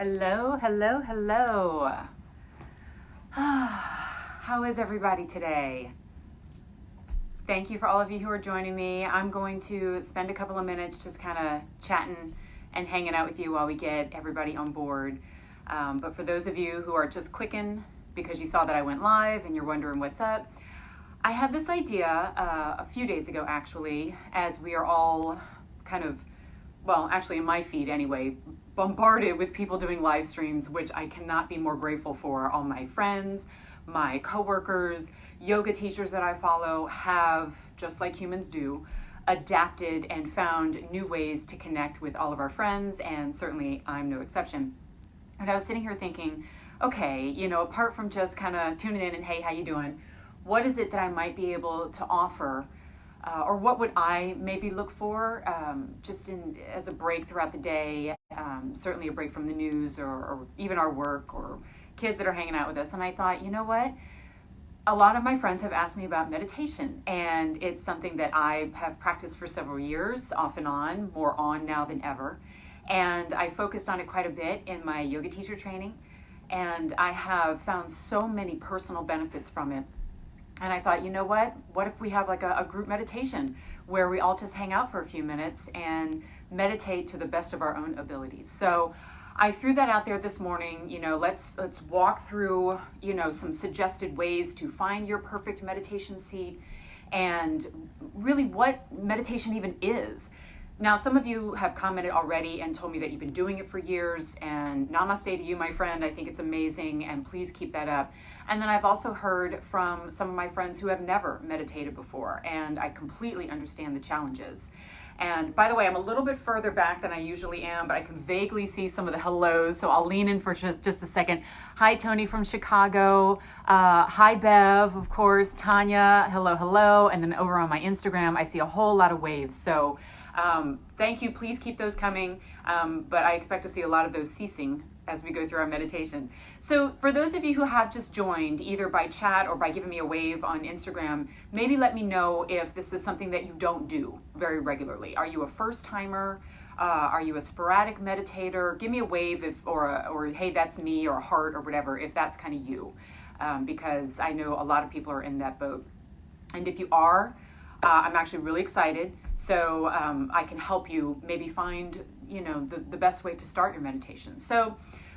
Hello, hello, hello. How is everybody today? Thank you for all of you who are joining me. I'm going to spend a couple of minutes just kind of chatting and hanging out with you while we get everybody on board. But for those of you who are just clicking because you saw that I went live and you're wondering what's up, I had this idea a few days ago actually, as we are all kind of, well, actually in my feed anyway, bombarded with people doing live streams, which I cannot be more grateful for. All my friends, my coworkers, yoga teachers that I follow have, just like humans do, adapted and found new ways to connect with all of our friends, and certainly I'm no exception. And I was sitting here thinking, okay, apart from just kind of tuning in and hey, how you doing? What is it that I might be able to offer? Or what would I maybe look for just as a break throughout the day, certainly a break from the news or even our work or kids that are hanging out with us. And I thought, you know what? A lot of my friends have asked me about meditation, and it's something that I have practiced for several years, off and on, more on now than ever. And I focused on it quite a bit in my yoga teacher training, and I have found so many personal benefits from it. And I thought, you know what if we have like a group meditation where we all just hang out for a few minutes and meditate to the best of our own abilities. So I threw that out there this morning. Let's walk through, some suggested ways to find your perfect meditation seat and really what meditation even is. Now, some of you have commented already and told me that you've been doing it for years, and namaste to you, my friend. I think it's amazing, and please keep that up. And then I've also heard from some of my friends who have never meditated before, and I completely understand the challenges. And by the way, I'm a little bit further back than I usually am, but I can vaguely see some of the hellos, so I'll lean in for just a second. Hi, Tony from Chicago. Hi, Bev, of course. Tanya, hello, hello. And then over on my Instagram, I see a whole lot of waves. So thank you. Please keep those coming. But I expect to see a lot of those ceasing as we go through our meditation. So for those of you who have just joined, either by chat or by giving me a wave on Instagram, maybe let me know if this is something that you don't do very regularly. Are you a first timer? Are you a sporadic meditator? Give me a wave or hey, that's me, or a heart or whatever, if that's kind of you. Because I know a lot of people are in that boat. And if you are, I'm actually really excited. So I can help you maybe find, the best way to start your meditation. So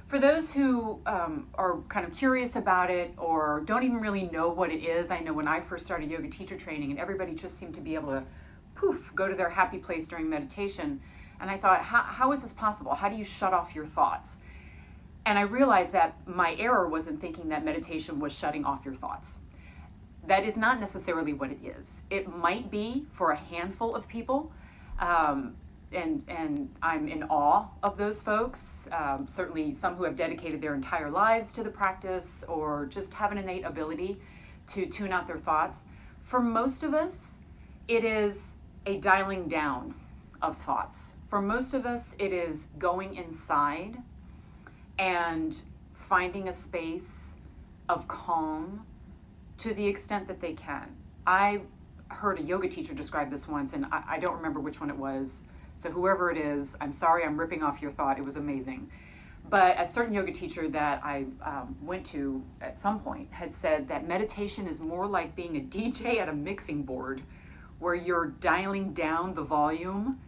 for those who are kind of curious about it or don't even really know what it is, I know when I first started yoga teacher training and everybody just seemed to be able to go to their happy place during meditation. And I thought, how is this possible? How do you shut off your thoughts? And I realized that my error was in thinking that meditation was shutting off your thoughts. That is not necessarily what it is. It might be for a handful of people, and I'm in awe of those folks. Certainly some who have dedicated their entire lives to the practice or just have an innate ability to tune out their thoughts. For most of us, it is a dialing down of thoughts. For most of us, it is going inside and finding a space of calm to the extent that they can. I heard a yoga teacher describe this once, and I don't remember which one it was. So whoever it is, I'm sorry I'm ripping off your thought. It was amazing. But a certain yoga teacher that I went to at some point had said that meditation is more like being a DJ at a mixing board where you're dialing down the volume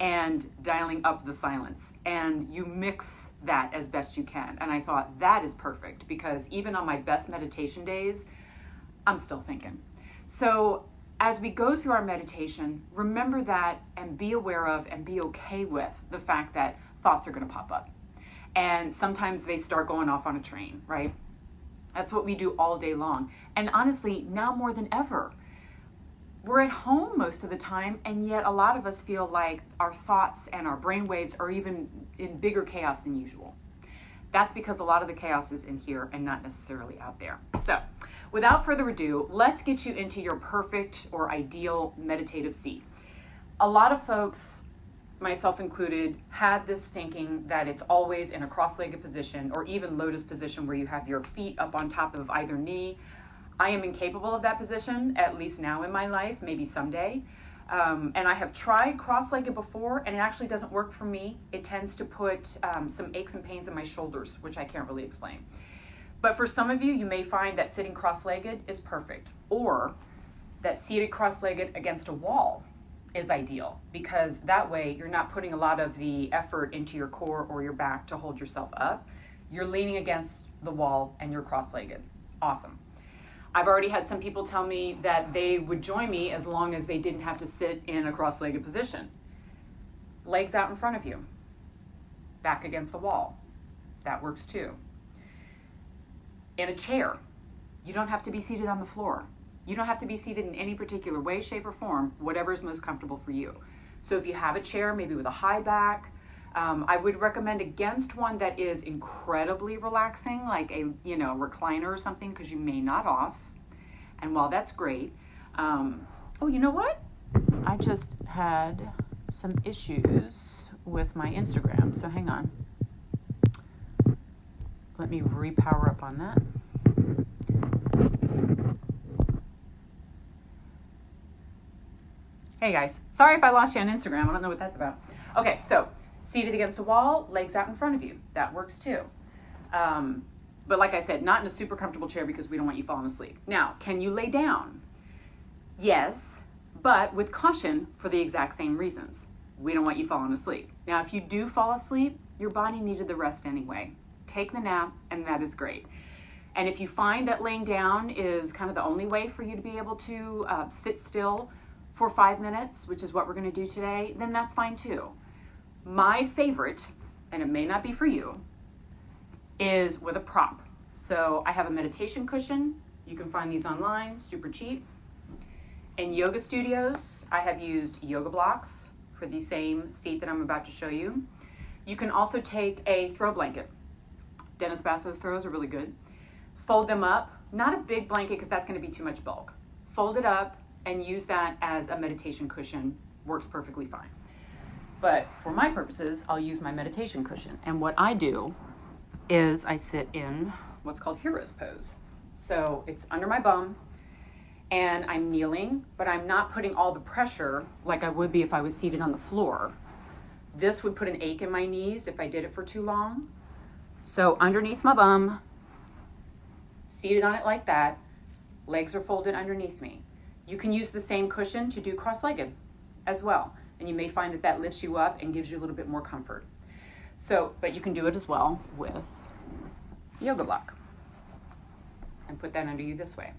and dialing up the silence. And you mix that as best you can. And I thought that is perfect because even on my best meditation days, I'm still thinking. So as we go through our meditation, remember that and be aware of and be okay with the fact that thoughts are going to pop up. And sometimes they start going off on a train, right? That's what we do all day long. And honestly, now more than ever, we're at home most of the time, and yet a lot of us feel like our thoughts and our brain waves are even in bigger chaos than usual. That's because a lot of the chaos is in here and not necessarily out there. So without further ado, let's get you into your perfect or ideal meditative seat. A lot of folks, myself included, had this thinking that it's always in a cross-legged position or even lotus position where you have your feet up on top of either knee. I am incapable of that position, at least now in my life, maybe someday. And I have tried cross-legged before, and it actually doesn't work for me. It tends to put some aches and pains in my shoulders, which I can't really explain. But for some of you, you may find that sitting cross-legged is perfect, or that seated cross-legged against a wall is ideal, because that way you're not putting a lot of the effort into your core or your back to hold yourself up. You're leaning against the wall and you're cross-legged. Awesome. I've already had some people tell me that they would join me as long as they didn't have to sit in a cross-legged position. Legs out in front of you, back against the wall. That works too. In a chair, you don't have to be seated on the floor. You don't have to be seated in any particular way, shape, or form, whatever is most comfortable for you. So if you have a chair, maybe with a high back, I would recommend against one that is incredibly relaxing, like a recliner or something, because you may nod off. And while that's great, oh, you know what? I just had some issues with my Instagram, so hang on. Let me repower up on that. Hey guys, sorry if I lost you on Instagram. I don't know what that's about. Okay, so seated against a wall, legs out in front of you. That works too. But like I said, not in a super comfortable chair because we don't want you falling asleep. Now, can you lay down? Yes, but with caution for the exact same reasons. We don't want you falling asleep. Now, if you do fall asleep, your body needed the rest anyway. Take the nap, and that is great. And if you find that laying down is kind of the only way for you to be able to sit still for 5 minutes, which is what we're going to do today, then that's fine too. My favorite, and it may not be for you, is with a prop. So I have a meditation cushion. You can find these online, super cheap. In yoga studios, I have used yoga blocks for the same seat that I'm about to show you. You can also take a throw blanket. Dennis Basso's throws are really good. Fold them up, not a big blanket because that's going to be too much bulk. Fold it up and use that as a meditation cushion. Works perfectly fine. But for my purposes, I'll use my meditation cushion. And what I do is I sit in what's called hero's pose. So it's under my bum and I'm kneeling, but I'm not putting all the pressure like I would be if I was seated on the floor. This would put an ache in my knees if I did it for too long. So underneath my bum, seated on it like that, legs are folded underneath me. You can use the same cushion to do cross-legged as well. And you may find that that lifts you up and gives you a little bit more comfort. So, but you can do it as well with yoga block. And put that under you this way.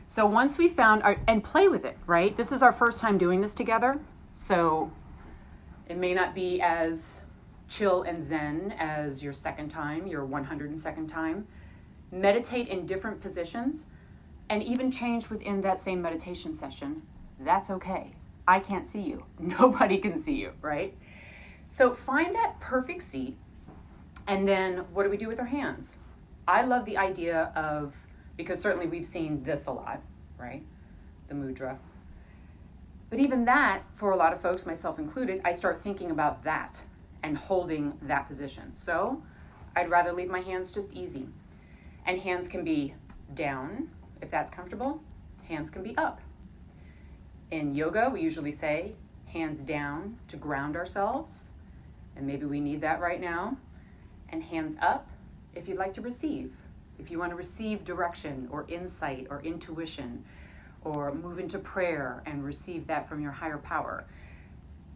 So once we found our, and play with it, right? This is our first time doing this together. So it may not be as chill and zen as your second time, your 102nd time. Meditate in different positions and even change within that same meditation session. That's okay. I can't see you. Nobody can see you, right? So find that perfect seat. And then what do we do with our hands? I love the idea of, because certainly we've seen this a lot, right? The mudra. But even that, for a lot of folks, myself included, I start thinking about that and holding that position. So I'd rather leave my hands just easy. And hands can be down, if that's comfortable. Hands can be up. In yoga, we usually say hands down to ground ourselves. And maybe we need that right now. And hands up if you'd like to receive. If you want to receive direction or insight or intuition or move into prayer and receive that from your higher power.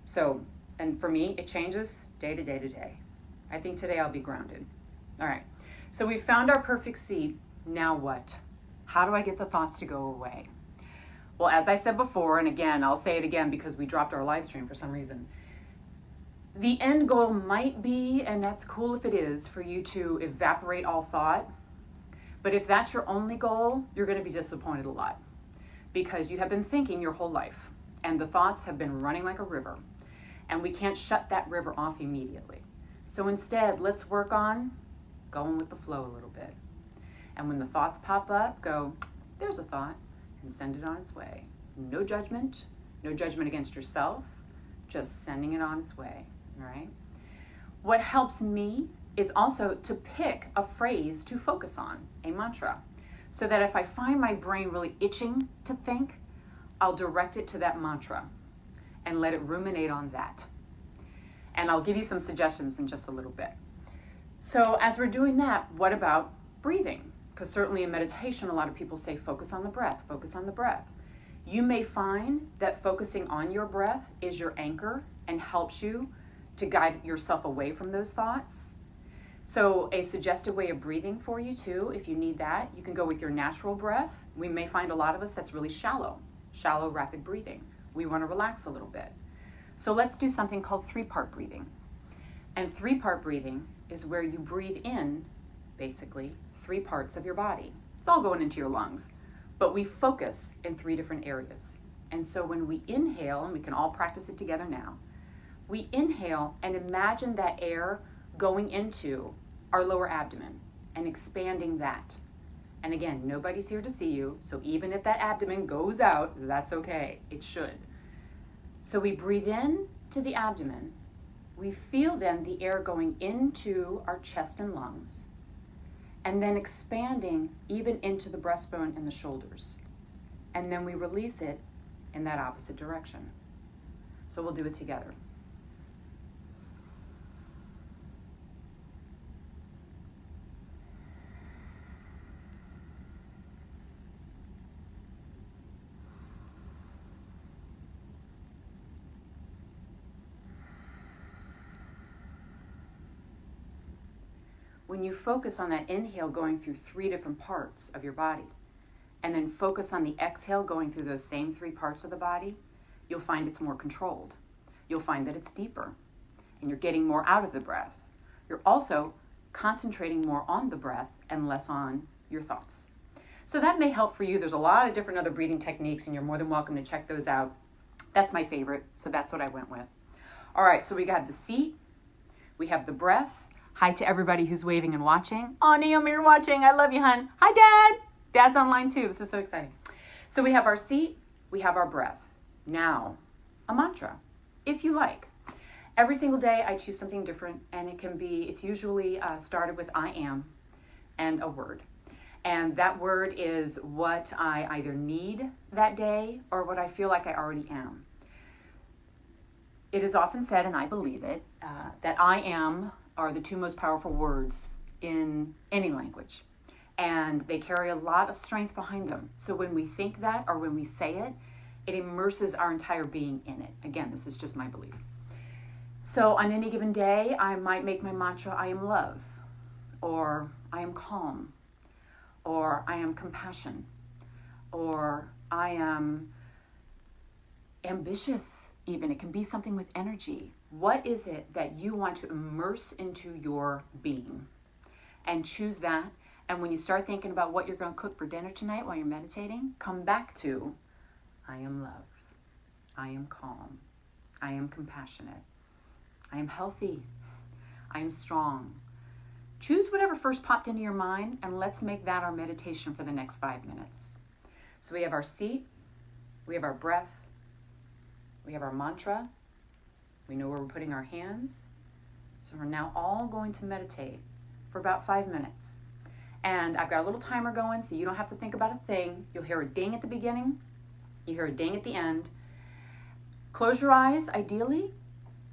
So, and for me, it changes day to day to day. I think today I'll be grounded. All right. So we found our perfect seat. Now what? How do I get the thoughts to go away? Well, as I said before, and again, I'll say it again because we dropped our live stream for some reason. The end goal might be, and that's cool if it is, for you to evaporate all thought. But if that's your only goal, you're going to be disappointed a lot because you have been thinking your whole life and the thoughts have been running like a river and we can't shut that river off immediately. So instead, let's work on going with the flow a little bit. And when the thoughts pop up, go, there's a thought, and send it on its way. No judgment against yourself, just sending it on its way, all right? What helps me is also to pick a phrase to focus on, a mantra, so that if I find my brain really itching to think, I'll direct it to that mantra. and let it ruminate on that. And I'll give you some suggestions in just a little bit. So as we're doing that, what about breathing? Because certainly in meditation, a lot of people say, focus on the breath, focus on the breath. You may find that focusing on your breath is your anchor and helps you to guide yourself away from those thoughts. So a suggested way of breathing for you too, if you need that, you can go with your natural breath. We may find a lot of us that's really shallow, rapid breathing. We want to relax a little bit. So let's do something called 3-part breathing. And 3-part breathing is where you breathe in, basically, 3 parts of your body. It's all going into your lungs, but we focus in 3 different areas. And so when we inhale, and we can all practice it together now, we inhale and imagine that air going into our lower abdomen and expanding that. And again, nobody's here to see you, so even if that abdomen goes out, that's okay. It should. So we breathe in to the abdomen. We feel then the air going into our chest and lungs, and then expanding even into the breastbone and the shoulders. And then we release it in that opposite direction. So we'll do it together. When you focus on that inhale going through 3 different parts of your body, and then focus on the exhale going through those same 3 parts of the body, you'll find it's more controlled. You'll find that it's deeper, and you're getting more out of the breath. You're also concentrating more on the breath and less on your thoughts. So that may help for you. There's a lot of different other breathing techniques, and you're more than welcome to check those out. That's my favorite, so that's what I went with. All right, so we got the seat, we have the breath. Hi to everybody who's waving and watching. Oh, Naomi, you're watching. I love you, hon. Hi, Dad. Dad's online too. This is so exciting. So we have our seat, we have our breath. Now, a mantra, if you like. Every single day I choose something different, and it's usually started with I am and a word. And that word is what I either need that day or what I feel like I already am. It is often said, and I believe it, that I am are the 2 most powerful words in any language. And they carry a lot of strength behind them. So when we think that or when we say it, it immerses our entire being in it. Again, this is just my belief. So on any given day, I might make my mantra, I am love, or I am calm, or I am compassion, or I am ambitious even. It can be something with energy. What is it that you want to immerse into your being? And choose that. And when you start thinking about what you're going to cook for dinner tonight while you're meditating, come back to, I am love. I am calm. I am compassionate. I am healthy. I am strong. Choose whatever first popped into your mind, and let's make that our meditation for the next 5 minutes. So we have our seat, we have our breath, we have our mantra, we know where we're putting our hands. So we're now all going to meditate for about 5 minutes. And I've got a little timer going, so you don't have to think about a thing. You'll hear a ding at the beginning, you hear a ding at the end. Close your eyes, ideally.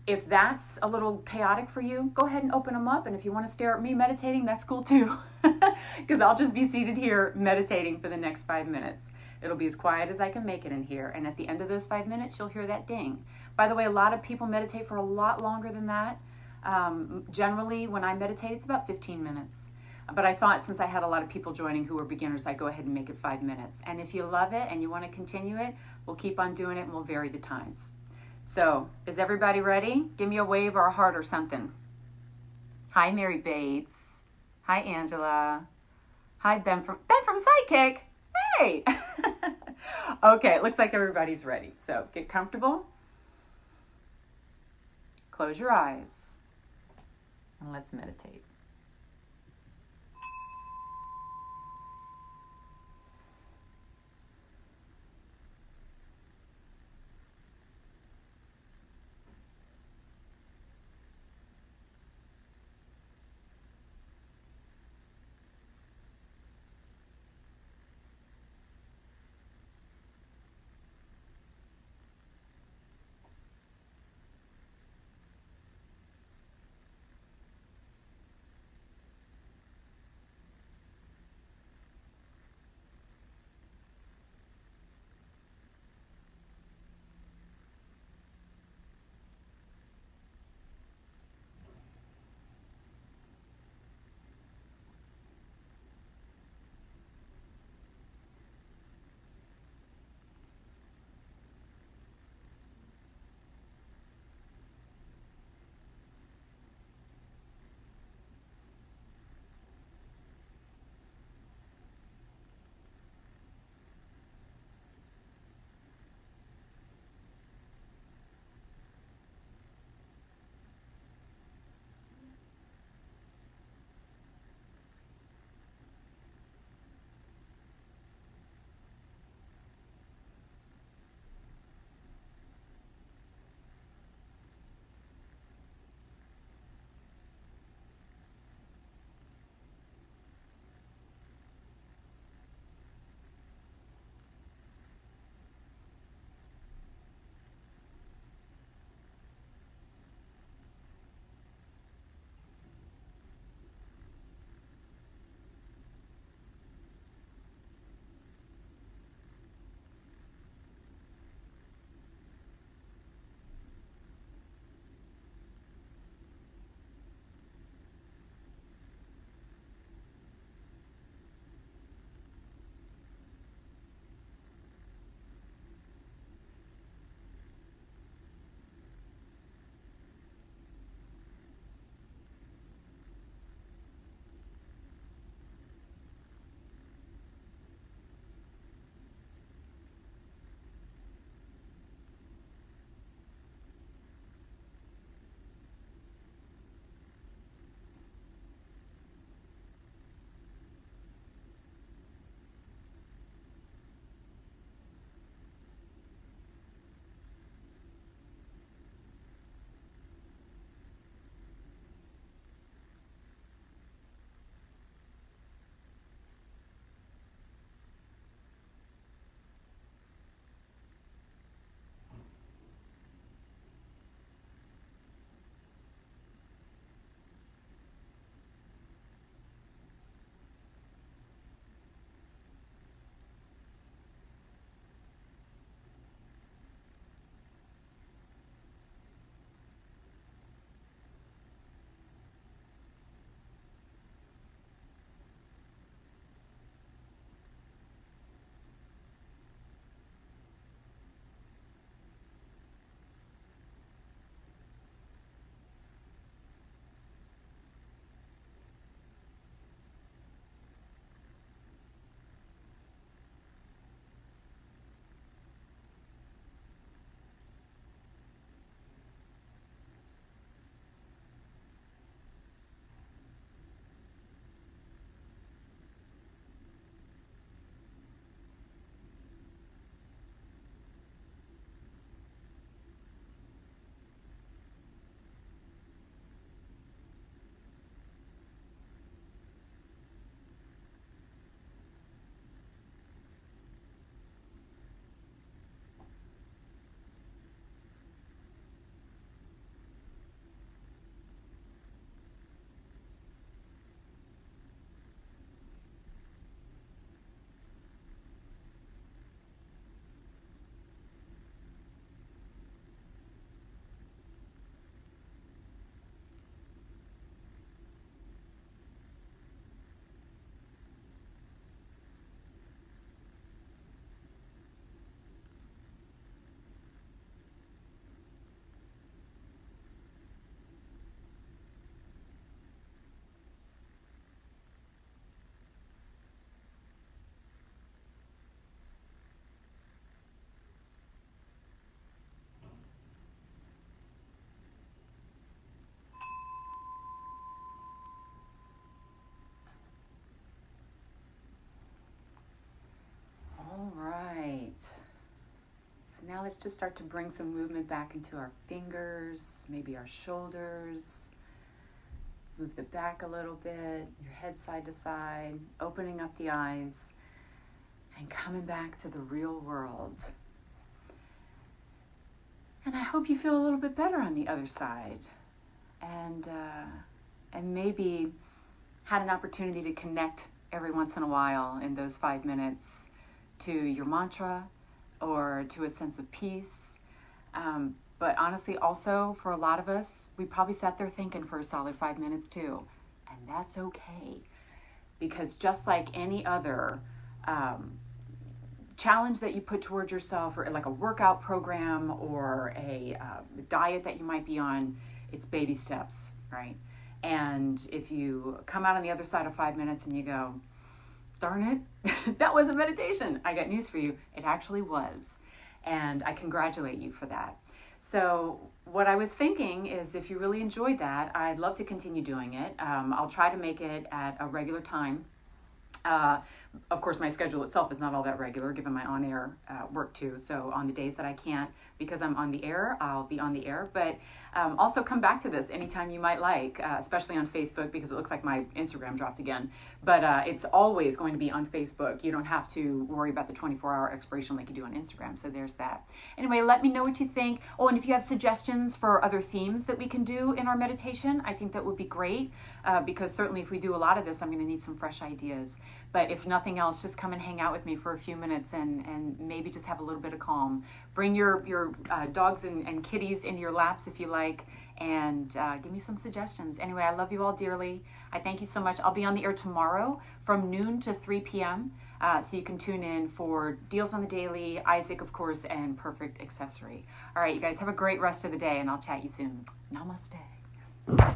If that's a little chaotic for you, go ahead and open them up. And if you want to stare at me meditating, that's cool too. Because I'll just be seated here meditating for the next 5 minutes. It'll be as quiet as I can make it in here. And at the end of those 5 minutes, you'll hear that ding. By the way, a lot of people meditate for a lot longer than that. Generally, when I meditate, it's about 15 minutes. But I thought since I had a lot of people joining who were beginners, I'd go ahead and make it 5 minutes. And if you love it and you want to continue it, we'll keep on doing it and we'll vary the times. So, is everybody ready? Give me a wave or a heart or something. Hi, Mary Bates. Hi, Angela. Hi, Ben from Sidekick. Hey! Okay, it looks like everybody's ready. So, get comfortable. Close your eyes. And let's meditate. let's just start to bring some movement back into our fingers, maybe our shoulders. Move the back a little bit, your head side to side, opening up the eyes, and coming back to the real world. And I hope you feel a little bit better on the other side. And maybe had an opportunity to connect every once in a while in those 5 minutes to your mantra or to a sense of peace. But honestly, also for a lot of us, we probably sat there thinking for a solid 5 minutes too. And that's okay. Because just like any other challenge that you put towards yourself, or like a workout program or a diet that you might be on, it's baby steps, right? And if you come out on the other side of 5 minutes and you go, darn it, that wasn't meditation, I got news for you. It actually was. And I congratulate you for that. So what I was thinking is, if you really enjoyed that, I'd love to continue doing it. I'll try to make it at a regular time. Of course, my schedule itself is not all that regular, given my on-air work too. So on the days that I can't, because I'm on the air, I'll be on the air. But also come back to this anytime you might like, especially on Facebook, because it looks like my Instagram dropped again. But it's always going to be on Facebook. You don't have to worry about the 24-hour expiration like you do on Instagram. So there's that. Anyway, let me know what you think. Oh, and if you have suggestions for other themes that we can do in our meditation, I think that would be great, because certainly if we do a lot of this, I'm going to need some fresh ideas. But if nothing else, just come and hang out with me for a few minutes and maybe just have a little bit of calm. Bring your dogs and kitties into your laps if you like, and give me some suggestions. Anyway, I love you all dearly. I thank you so much. I'll be on the air tomorrow from noon to 3 p.m. So you can tune in for Deals on the Daily, Isaac, of course, and Perfect Accessory. All right, you guys have a great rest of the day, and I'll chat you soon. Namaste.